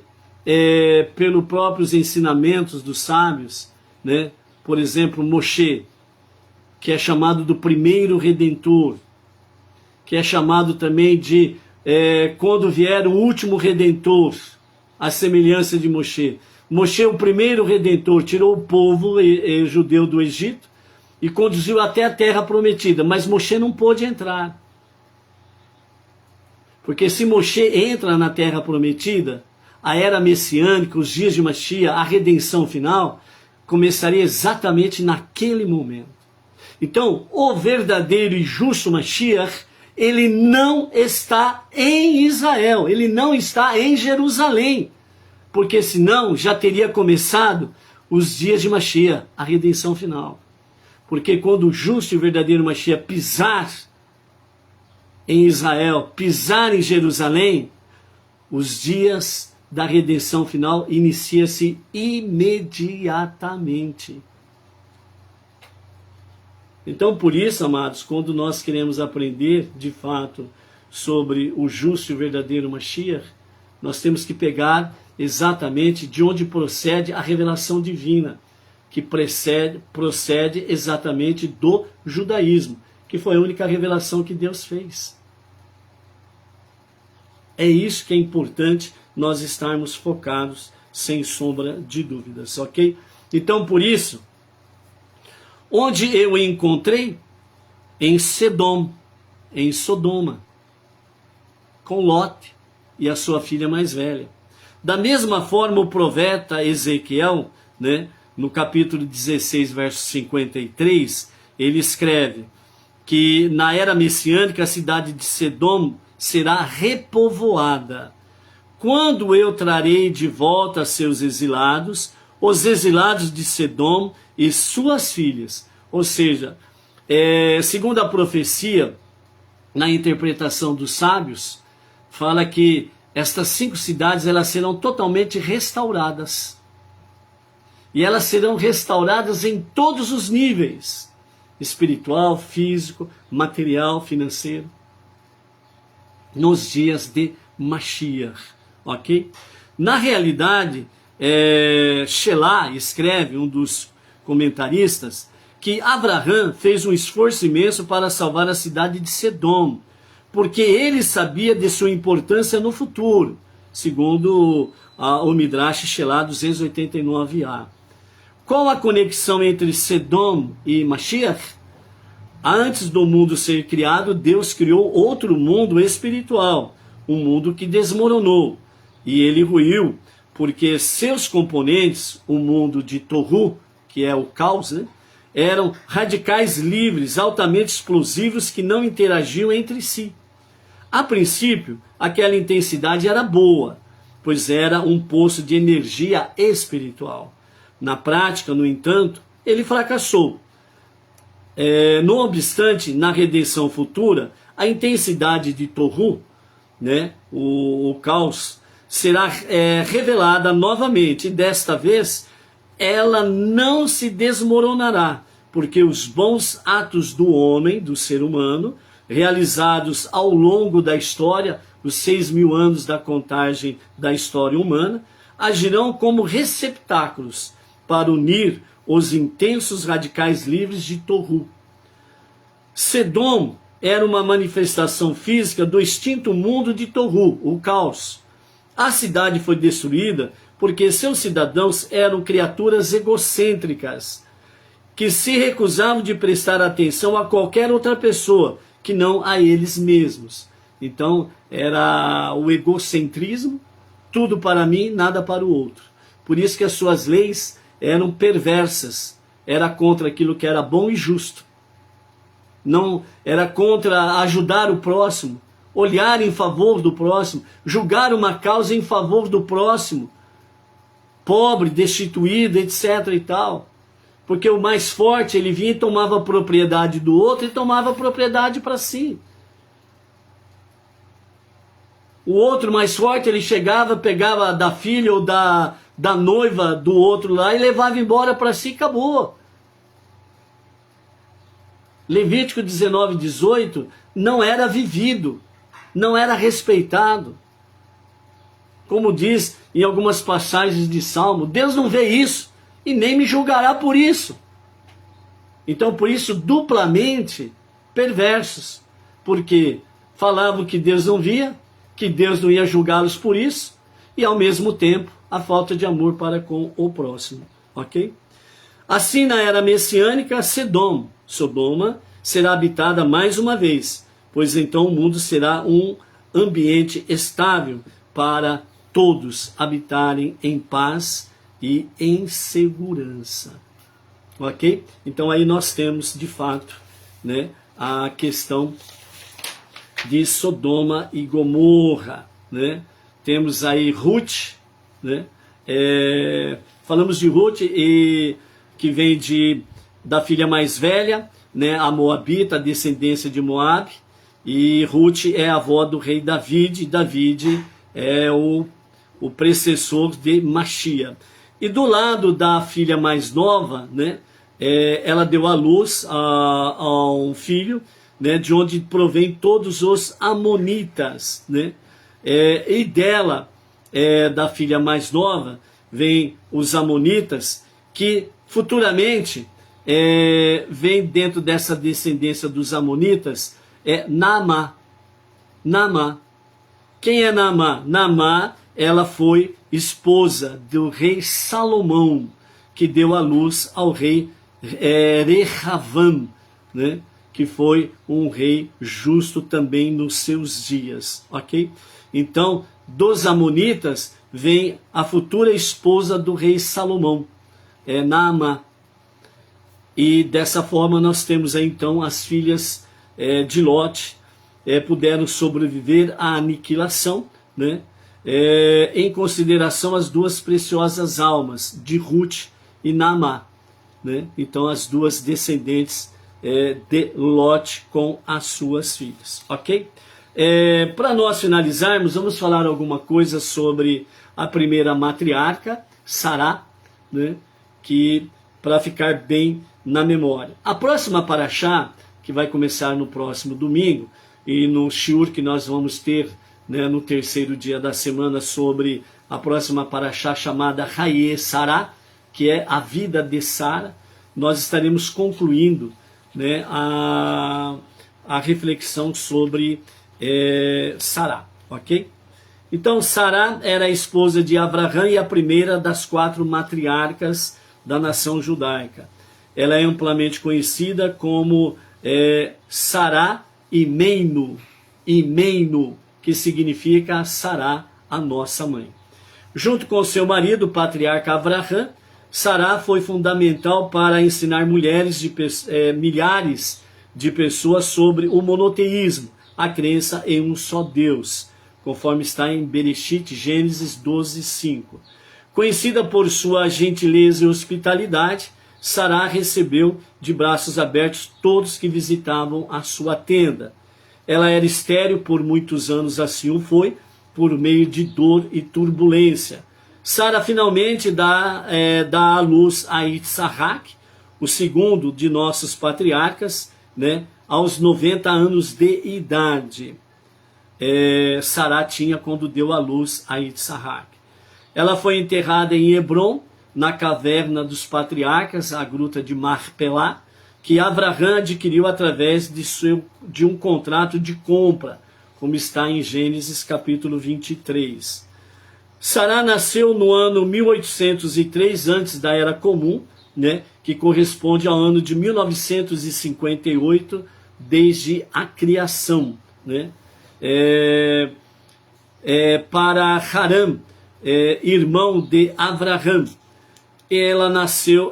pelos próprios ensinamentos dos sábios, né? Por exemplo, Moshe, que é chamado do primeiro redentor, que é chamado também de quando vier o último redentor, a semelhança de Moshe. Moshe, o primeiro redentor, tirou o povo judeu do Egito e conduziu até a terra prometida, mas Moshe não pôde entrar. Porque se Moshe entra na terra prometida, a era messiânica, os dias de Mashiach, a redenção final, começaria exatamente naquele momento. Então, o verdadeiro e justo Mashiach, ele não está em Israel, ele não está em Jerusalém, porque senão já teria começado os dias de Mashiach, a redenção final. Porque quando o justo e o verdadeiro Mashiach pisar em Israel, pisar em Jerusalém, os dias da redenção final inicia-se imediatamente. Então, por isso, amados, quando nós queremos aprender, de fato, sobre o justo e o verdadeiro Mashiach, nós temos que pegar exatamente de onde procede a revelação divina, que procede exatamente do judaísmo, que foi a única revelação que Deus fez. É isso que é importante nós estarmos focados, sem sombra de dúvidas, ok? Então, por isso, onde eu encontrei? Em Sedom, em Sodoma, com Lote e a sua filha mais velha. Da mesma forma, o profeta Ezequiel, né, no capítulo 16, verso 53, ele escreve que na era messiânica a cidade de Sedom será repovoada. Quando eu trarei de volta seus exilados, os exilados de Sedom e suas filhas. Ou seja, segundo a profecia, na interpretação dos sábios, fala que estas 5 cidades elas serão totalmente restauradas. E elas serão restauradas em todos os níveis: espiritual, físico, material, financeiro, nos dias de Mashiach, ok? Na realidade, Shelah escreve, um dos comentaristas, que Abraham fez um esforço imenso para salvar a cidade de Sedom, porque ele sabia de sua importância no futuro, segundo o Midrash Shelah 289a. Qual a conexão entre Sedom e Mashiach? Antes do mundo ser criado, Deus criou outro mundo espiritual, um mundo que desmoronou, e ele ruiu, porque seus componentes, o mundo de Tohu, que é o caos, né, eram radicais livres, altamente explosivos, que não interagiam entre si. A princípio, aquela intensidade era boa, pois era um poço de energia espiritual. Na prática, no entanto, ele fracassou. Não obstante, na redenção futura, a intensidade de Tohu, né, o caos, será revelada novamente, e desta vez ela não se desmoronará, porque os bons atos do homem, do ser humano, realizados ao longo da história, os 6.000 anos da contagem da história humana, agirão como receptáculos para unir os intensos radicais livres de Tohu. Sedom era uma manifestação física do extinto mundo de Tohu, o caos. A cidade foi destruída porque seus cidadãos eram criaturas egocêntricas, que se recusavam de prestar atenção a qualquer outra pessoa, que não a eles mesmos. Então, era o egocentrismo, tudo para mim, nada para o outro. Por isso que as suas leis eram perversas, era contra aquilo que era bom e justo. Não era contra ajudar o próximo, olhar em favor do próximo, julgar uma causa em favor do próximo, pobre, destituído, etc. e tal. Porque o mais forte, ele vinha e tomava propriedade do outro e tomava propriedade para si. O outro mais forte, ele chegava, pegava da filha ou da noiva do outro lá e levava embora para si e acabou. Levítico 19:18 não era vivido, não era respeitado. Como diz em algumas passagens de Salmo, Deus não vê isso e nem me julgará por isso. Então, por isso, duplamente perversos, porque falavam que Deus não via, que Deus não ia julgá-los por isso, e ao mesmo tempo a falta de amor para com o próximo, ok? Assim, na era messiânica, Sodoma será habitada mais uma vez, pois então o mundo será um ambiente estável para todos habitarem em paz e em segurança, ok? Então aí nós temos de fato, né, a questão de Sodoma e Gomorra, né? Temos aí Ruth, né? Falamos de Ruth, que vem da filha mais velha, né? A Moabita, a descendência de Moab, e Ruth é a avó do rei David, e David é o precessor de Machia. E do lado da filha mais nova, né? Ela deu à luz a um filho, né, de onde provém todos os amonitas, né? E dela, da filha mais nova, vem os amonitas, que futuramente vem dentro dessa descendência dos amonitas, Naamá. Naamá. Quem é Naamá? Naamá, ela foi esposa do rei Salomão, que deu à luz ao rei Rehavam, né? Que foi um rei justo também nos seus dias, ok? Então, dos amonitas vem a futura esposa do rei Salomão, Naamá. E dessa forma nós temos aí então as filhas de Lote, puderam sobreviver à aniquilação, né? Em consideração as duas preciosas almas de Ruth e Naamá, né? Então as duas descendentes de Lote com as suas filhas, ok? Para nós finalizarmos, vamos falar alguma coisa sobre a primeira matriarca, Sará, né? Que para ficar bem na memória. A próxima paraxá, que vai começar no próximo domingo, e no shiur que nós vamos ter, né, no terceiro dia da semana, sobre a próxima paraxá chamada Haye Sará, que é a vida de Sara, nós estaremos concluindo, né, a reflexão sobre Sará, ok? Então, Sará era a esposa de Abraão e a primeira das 4 matriarcas da nação judaica. Ela é amplamente conhecida como Sará Imeinu, que significa Sará, a nossa mãe. Junto com seu marido, o patriarca Abraão, Sará foi fundamental para ensinar milhares de pessoas sobre o monoteísmo, a crença em um só Deus, conforme está em Bereshit, Gênesis 12:5. Conhecida por sua gentileza e hospitalidade, Sará recebeu de braços abertos todos que visitavam a sua tenda. Ela era estéril por muitos anos, assim o foi, por meio de dor e turbulência. Sara finalmente dá à luz a Isaac, o segundo de nossos patriarcas, né, aos 90 anos de idade. Sará tinha quando deu à luz a Isaac. Ela foi enterrada em Hebrom, na caverna dos patriarcas, a gruta de Marpelá, que Abraão adquiriu através de um contrato de compra, como está em Gênesis capítulo 23. Sará nasceu no ano 1803, antes da Era Comum, né, que corresponde ao ano de 1958, desde a criação. Né? Para Haram, irmão de Abraão,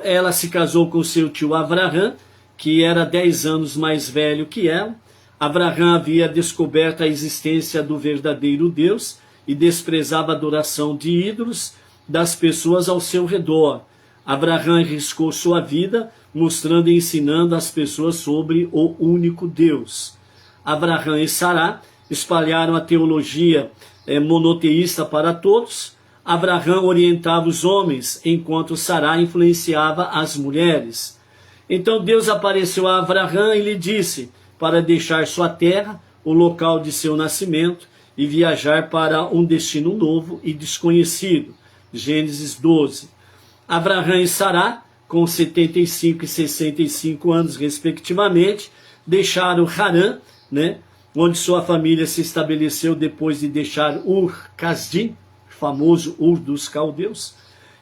ela se casou com seu tio Abraão, que era 10 anos mais velho que ela. Abraão havia descoberto a existência do verdadeiro Deus e desprezava a adoração de ídolos das pessoas ao seu redor. Abraão arriscou sua vida, mostrando e ensinando as pessoas sobre o único Deus. Abraão e Sará espalharam a teologia monoteísta para todos. Abraão orientava os homens, enquanto Sará influenciava as mulheres. Então Deus apareceu a Abraão e lhe disse para deixar sua terra, o local de seu nascimento, e viajar para um destino novo e desconhecido. Gênesis 12. Abraão e Sará, com 75 e 65 anos respectivamente, deixaram Harã, né, onde sua família se estabeleceu depois de deixar Ur-Kasdim, famoso Ur dos Caldeus,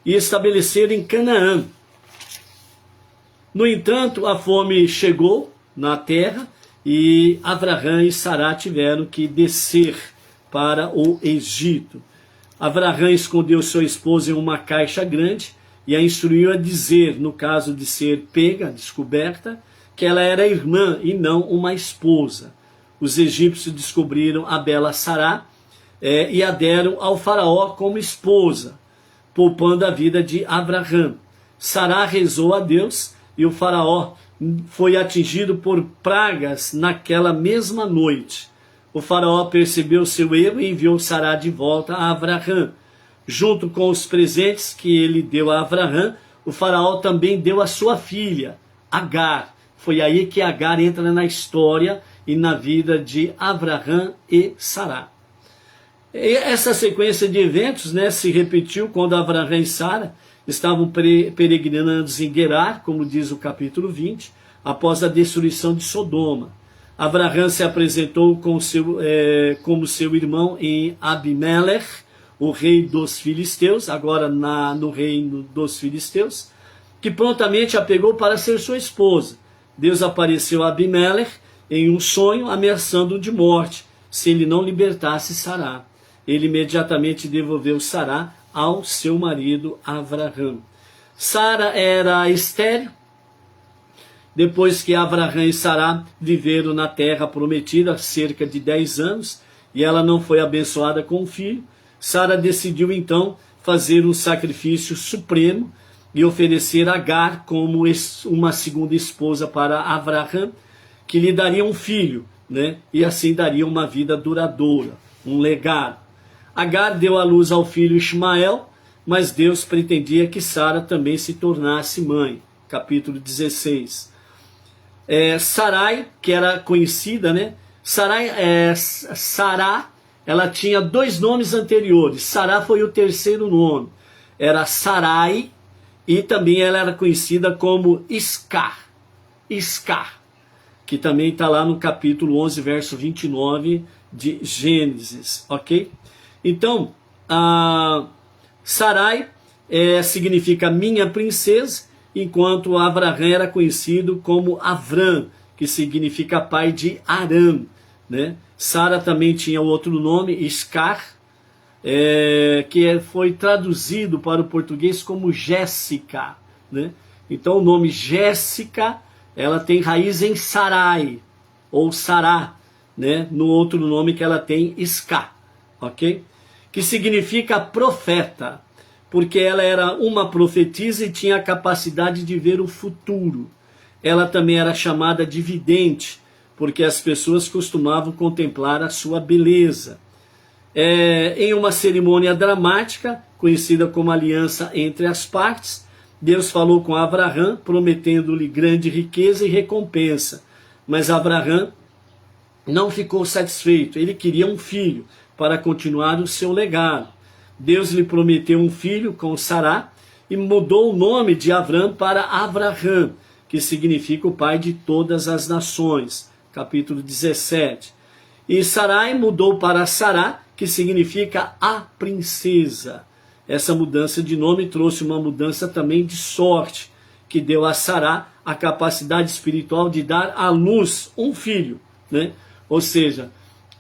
e estabeleceram em Canaã. No entanto, a fome chegou na terra e Abraão e Sará tiveram que descer para o Egito. Abraão escondeu sua esposa em uma caixa grande e a instruiu a dizer, no caso de ser pega, descoberta, que ela era irmã e não uma esposa. Os egípcios descobriram a bela Sará e a deram ao faraó como esposa, poupando a vida de Abraão. Sará rezou a Deus e o faraó foi atingido por pragas naquela mesma noite. O faraó percebeu seu erro e enviou Sará de volta a Abraão. Junto com os presentes que ele deu a Abraão, o faraó também deu a sua filha, Agar. Foi aí que Agar entra na história e na vida de Abraão e Sará. E essa sequência de eventos, né, se repetiu quando Abraão e Sara estavam peregrinando em Gerar, como diz o capítulo 20, após a destruição de Sodoma. Abraão se apresentou como seu irmão em Abimelech, o rei dos filisteus, agora no reino dos filisteus, que prontamente a pegou para ser sua esposa. Deus apareceu a Abimelech em um sonho, ameaçando-o de morte, se ele não libertasse Sará. Ele imediatamente devolveu Sará ao seu marido Abraão. Sara era estéril. Depois que Abraão e Sará viveram na terra prometida cerca de 10 anos, e ela não foi abençoada com um filho, Sara decidiu então fazer um sacrifício supremo e oferecer Agar como uma segunda esposa para Abraão, que lhe daria um filho, né? E assim daria uma vida duradoura, um legado. Agar deu à luz ao filho Ismael, mas Deus pretendia que Sara também se tornasse mãe. Capítulo 16. Sarai, que era conhecida, né? Sará, ela tinha 2 nomes anteriores. Sará foi o terceiro nome. Era Sarai, e também ela era conhecida como Iscar, que também está lá no capítulo 11, verso 29 de Gênesis, ok? Então, Sarai significa minha princesa, enquanto Abraão era conhecido como Avram, que significa pai de Aram, né? Sara também tinha outro nome, Iscar, que foi traduzido para o português como Jéssica, né? Então o nome Jéssica, ela tem raiz em Sarai, ou Sará, né? No outro nome que ela tem, Iscar, ok? Que significa profeta, porque ela era uma profetisa e tinha a capacidade de ver o futuro. Ela também era chamada de vidente, porque as pessoas costumavam contemplar a sua beleza. Em uma cerimônia dramática, conhecida como aliança entre as partes, Deus falou com Abraão, prometendo-lhe grande riqueza e recompensa. Mas Abraão não ficou satisfeito, ele queria um filho para continuar o seu legado. Deus lhe prometeu um filho com Sará e mudou o nome de Avram para Avraham, que significa o pai de todas as nações. Capítulo 17. E Sarai mudou para Sará, que significa a princesa. Essa mudança de nome trouxe uma mudança também de sorte, que deu a Sará a capacidade espiritual de dar à luz um filho, né? Ou seja,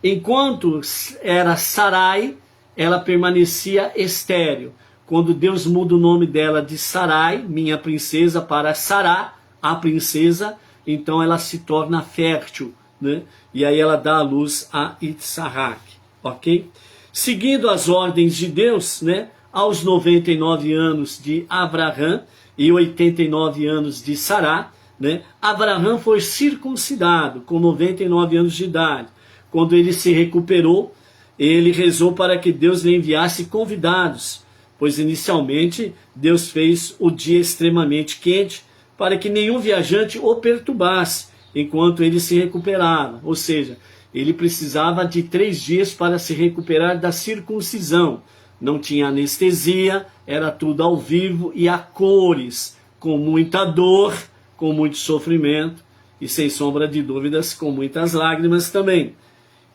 enquanto era Sarai, ela permanecia estéril. Quando Deus muda o nome dela de Sarai, minha princesa, para Sará, a princesa, então ela se torna fértil, né? E aí ela dá à luz a Isaac, ok? Seguindo as ordens de Deus, né? Aos 99 anos de Avraham e 89 anos de Sará, né? Avraham foi circuncidado com 99 anos de idade. Quando ele se recuperou, ele rezou para que Deus lhe enviasse convidados, pois inicialmente Deus fez o dia extremamente quente para que nenhum viajante o perturbasse enquanto ele se recuperava. Ou seja, ele precisava de 3 dias para se recuperar da circuncisão. Não tinha anestesia, era tudo ao vivo e a cores, com muita dor, com muito sofrimento e, sem sombra de dúvidas, com muitas lágrimas também.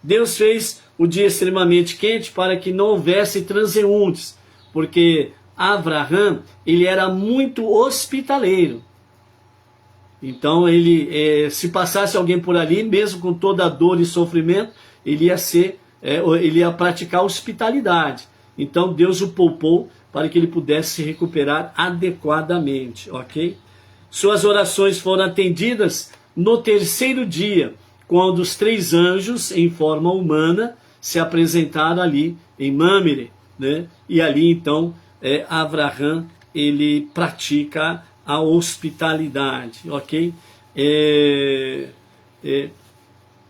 Deus fez o dia extremamente quente para que não houvesse transeuntes, porque Avraham, ele era muito hospitaleiro. Então, se passasse alguém por ali, mesmo com toda a dor e sofrimento, ele ia praticar hospitalidade. Então, Deus o poupou para que ele pudesse se recuperar adequadamente, ok? Suas orações foram atendidas no 3º dia, quando os 3 anjos, em forma humana, se apresentaram ali em Mamre, né? E ali, então, Avraham, ele pratica a hospitalidade, ok?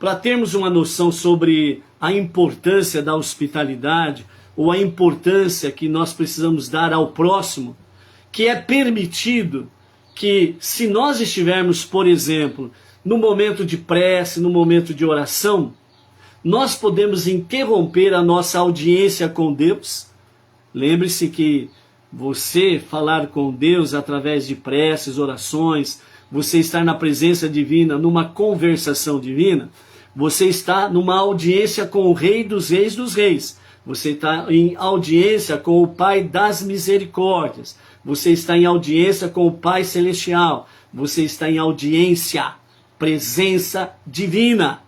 Para termos uma noção sobre a importância da hospitalidade, ou a importância que nós precisamos dar ao próximo, que é permitido que, se nós estivermos, por exemplo, no momento de prece, no momento de oração, nós podemos interromper a nossa audiência com Deus. Lembre-se que você falar com Deus através de preces, orações, você estar na presença divina, numa conversação divina, você está numa audiência com o Rei dos Reis dos Reis. Você está em audiência com o Pai das Misericórdias. Você está em audiência com o Pai Celestial. Você está em audiência, presença divina.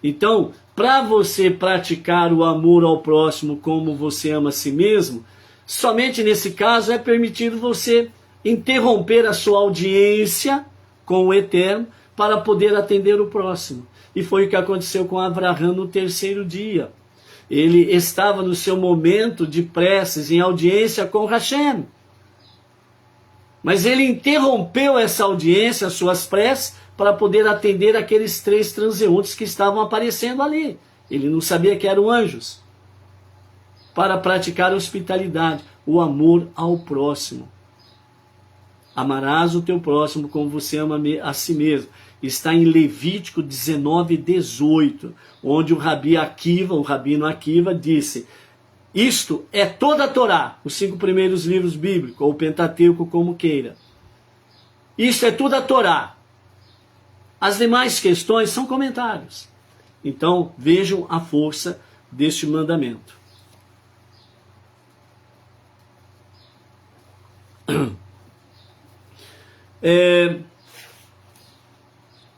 Então, para você praticar o amor ao próximo como você ama a si mesmo, somente nesse caso é permitido você interromper a sua audiência com o Eterno para poder atender o próximo. E foi o que aconteceu com Avraham no 3º dia. Ele estava no seu momento de preces, em audiência com Hashem. Mas ele interrompeu essa audiência, as suas preces, para poder atender aqueles 3 transeuntes que estavam aparecendo ali. Ele não sabia que eram anjos. Para praticar a hospitalidade, o amor ao próximo. Amarás o teu próximo como você ama a si mesmo. Está em Levítico 19:18, onde o rabino Akiva, disse: isto é toda a Torá, os 5 primeiros livros bíblicos, ou Pentateuco, como queira. Isto é tudo a Torá. As demais questões são comentários. Então, vejam a força deste mandamento.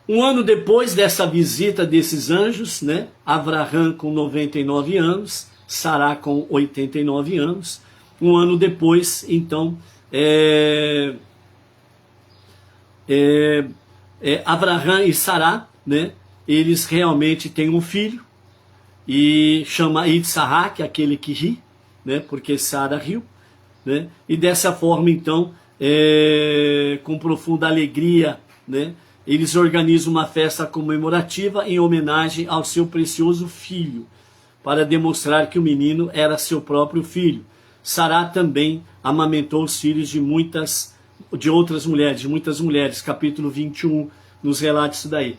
Um ano depois dessa visita desses anjos, né, Avraham com 99 anos, Sará com 89 anos, um ano depois, então, Avraham e Sará, né, eles realmente têm um filho, e chama Isaac, aquele que ri, né, porque Sara riu, né, e dessa forma, então, com profunda alegria, né, eles organizam uma festa comemorativa em homenagem ao seu precioso filho, para demonstrar que o menino era seu próprio filho. Sará também amamentou os filhos de muitas mulheres, capítulo 21, nos relata isso daí.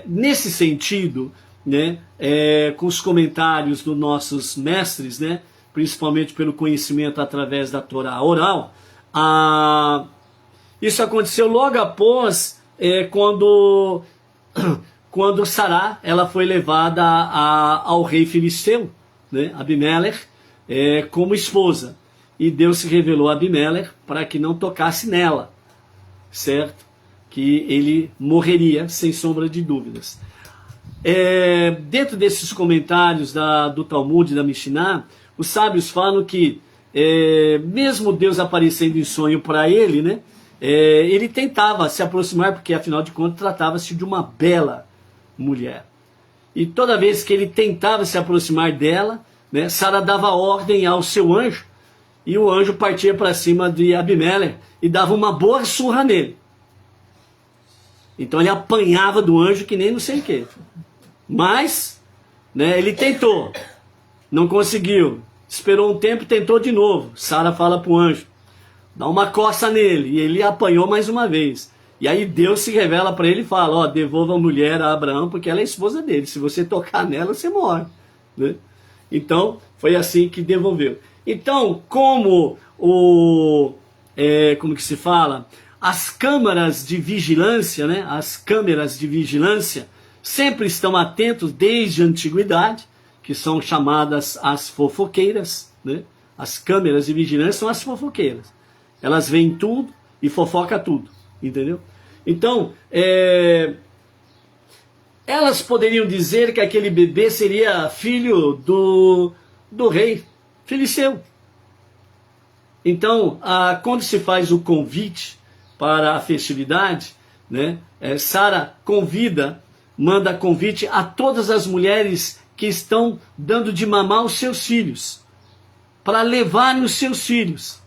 nesse sentido, né, com os comentários dos nossos mestres, né, principalmente pelo conhecimento através da Torá oral, isso aconteceu logo após quando Sará ela foi levada ao rei filisteu, né, Abimelech, como esposa. E Deus se revelou a Abimelech para que não tocasse nela, certo? Que ele morreria, sem sombra de dúvidas. Dentro desses comentários do Talmud, da Mishnah, os sábios falam que, mesmo Deus aparecendo em sonho para ele, né, ele tentava se aproximar, porque afinal de contas tratava-se de uma bela mulher. E toda vez que ele tentava se aproximar dela, né, Sara dava ordem ao seu anjo, e o anjo partia para cima de Abimelech e dava uma boa surra nele. Então ele apanhava do anjo que nem não sei o quê. Mas, né, ele tentou, não conseguiu. Esperou um tempo e tentou de novo. Sara fala para o anjo, dá uma coça nele. E ele apanhou mais uma vez. E aí Deus se revela para ele e fala, devolva a mulher a Abraão, porque ela é esposa dele. Se você tocar nela, você morre. Né? Então, foi assim que devolveu. Então, como como que se fala? As câmaras de vigilância, né? As câmeras de vigilância sempre estão atentos desde a antiguidade, que são chamadas as fofoqueiras, né? As câmeras de vigilância são as fofoqueiras. Elas veem tudo e fofoca tudo, entendeu? Então, elas poderiam dizer que aquele bebê seria filho do rei filisteu. Então, quando se faz o convite para a festividade, né, Sara manda convite a todas as mulheres que estão dando de mamar os seus filhos, para levarem os seus filhos,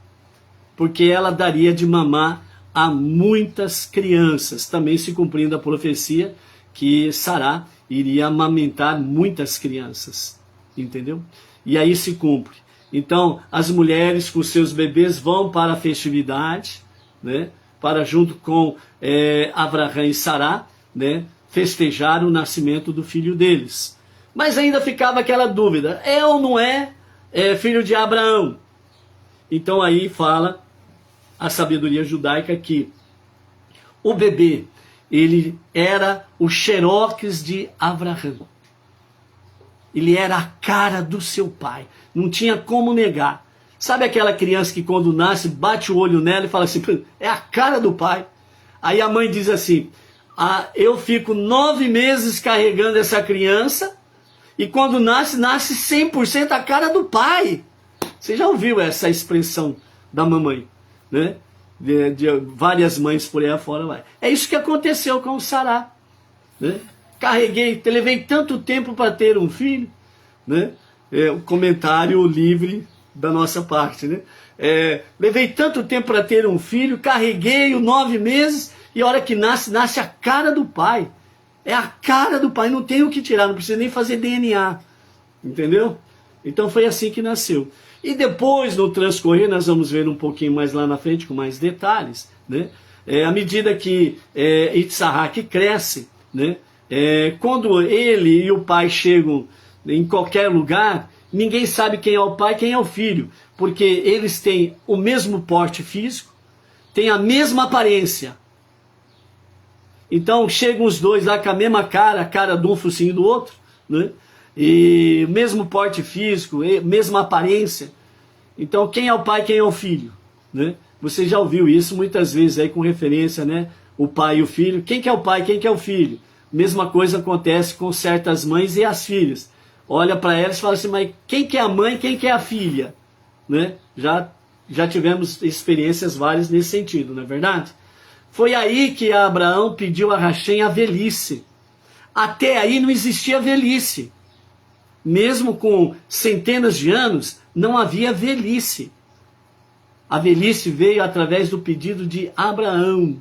porque ela daria de mamar a muitas crianças, também se cumprindo a profecia que Sará iria amamentar muitas crianças, entendeu? E aí se cumpre. Então, as mulheres com seus bebês vão para a festividade, né, para junto com Abraão e Sará, né, festejar o nascimento do filho deles. Mas ainda ficava aquela dúvida, ou não é filho de Abraão? Então aí fala a sabedoria judaica que o bebê, ele era o xerox de Abraão. Ele era a cara do seu pai. Não tinha como negar. Sabe aquela criança que quando nasce, bate o olho nela e fala assim, é a cara do pai. Aí a mãe diz assim, eu fico 9 meses carregando essa criança e quando nasce 100% a cara do pai. Você já ouviu essa expressão da mamãe, né? De várias mães por aí afora. Vai. É isso que aconteceu com o Sará, né? Levei tanto tempo para ter um filho, né? Um comentário livre da nossa parte, né? Levei tanto tempo para ter um filho, carreguei-o 9 meses e a hora que nasce a cara do pai. É a cara do pai, não tem o que tirar, não precisa nem fazer DNA, entendeu? Então foi assim que nasceu. E depois, no transcorrer, nós vamos ver um pouquinho mais lá na frente, com mais detalhes, né? À medida que Yitzhak cresce, né? Quando ele e o pai chegam em qualquer lugar, ninguém sabe quem é o pai e quem é o filho, porque eles têm o mesmo porte físico, têm a mesma aparência. Então chegam os dois lá com a mesma cara, a cara de um focinho do outro, né? E mesmo porte físico, mesma aparência. Então quem é o pai e quem é o filho, né? Você já ouviu isso muitas vezes aí com referência, né? O pai e o filho. Quem que é o pai e quem que é o filho? Mesma coisa acontece com certas mães e as filhas. Olha para elas e fala assim, mas quem que é a mãe e quem que é a filha? Né? Já tivemos experiências várias nesse sentido, não é verdade? Foi aí que Abraão pediu a Rachem a velhice. Até aí não existia velhice. Mesmo com centenas de anos, não havia velhice. A velhice veio através do pedido de Abraão.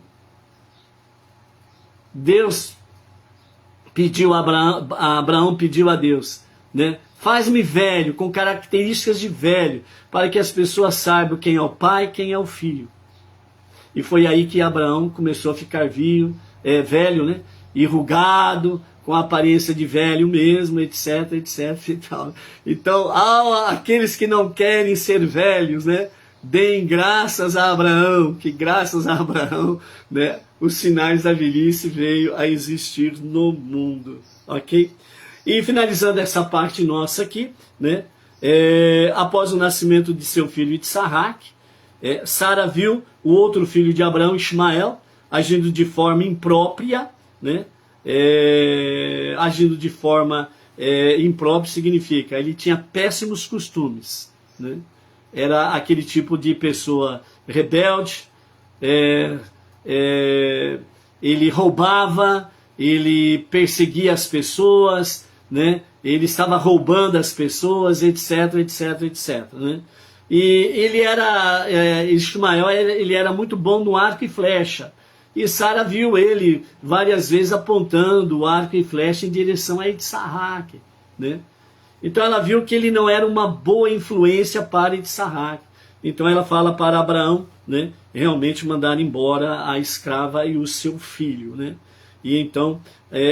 Abraão pediu a Deus, né? Faz-me velho, com características de velho, para que as pessoas saibam quem é o pai e quem é o filho. E foi aí que Abraão começou a ficar velho, né? enrugado, com a aparência de velho mesmo, etc, etc e tal. Então, aqueles que não querem ser velhos, né? Deem graças a Abraão, que graças a Abraão, né, os sinais da velhice veio a existir no mundo, ok? E finalizando essa parte nossa aqui, né, após o nascimento de seu filho Itsarraque, Sara viu o outro filho de Abraão, Ismael, agindo de forma imprópria, né? Agindo de forma imprópria significa, ele tinha péssimos costumes, né? Era aquele tipo de pessoa rebelde, ele roubava, ele perseguia as pessoas, né? Ele estava roubando as pessoas, etc, etc, etc, né? E ele Ismael, ele era muito bom no arco e flecha. E Sara viu ele várias vezes apontando o arco e flecha em direção a Itsarraque, né? Então ela viu que ele não era uma boa influência para Itsarraque. Então ela fala para Abraão, né, realmente mandar embora a escrava e o seu filho, né? E então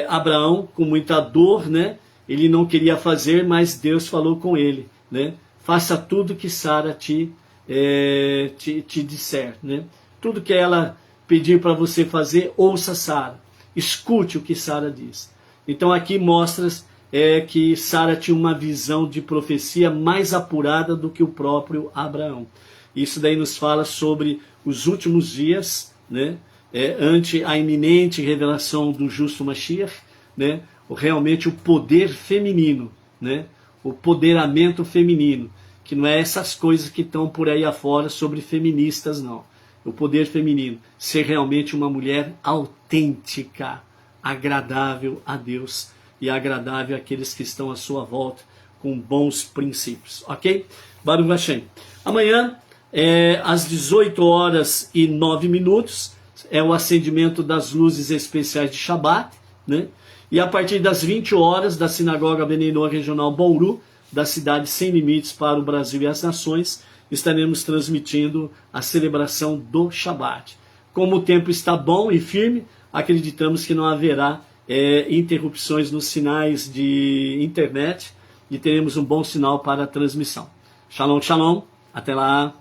Abraão, com muita dor, né, ele não queria fazer, mas Deus falou com ele, né? Faça tudo que Sara te disser, né? Tudo que ela pedir para você fazer, ouça Sara. Escute o que Sara diz. Então aqui mostra que Sara tinha uma visão de profecia mais apurada do que o próprio Abraão. Isso daí nos fala sobre os últimos dias, né? Ante a iminente revelação do justo Mashiach, né? Realmente o poder feminino, né? O poderamento feminino, que não é essas coisas que estão por aí afora sobre feministas, não. O poder feminino, ser realmente uma mulher autêntica, agradável a Deus e agradável àqueles que estão à sua volta, com bons princípios, ok? Baruch Hashem. Amanhã, às 18h09, é o acendimento das luzes especiais de Shabat, né? E a partir das 20 horas, da Sinagoga Beninoa Regional Bauru, da cidade Sem Limites para o Brasil e as Nações, estaremos transmitindo a celebração do Shabat. Como o tempo está bom e firme, acreditamos que não haverá interrupções nos sinais de internet e teremos um bom sinal para a transmissão. Shalom, shalom. Até lá.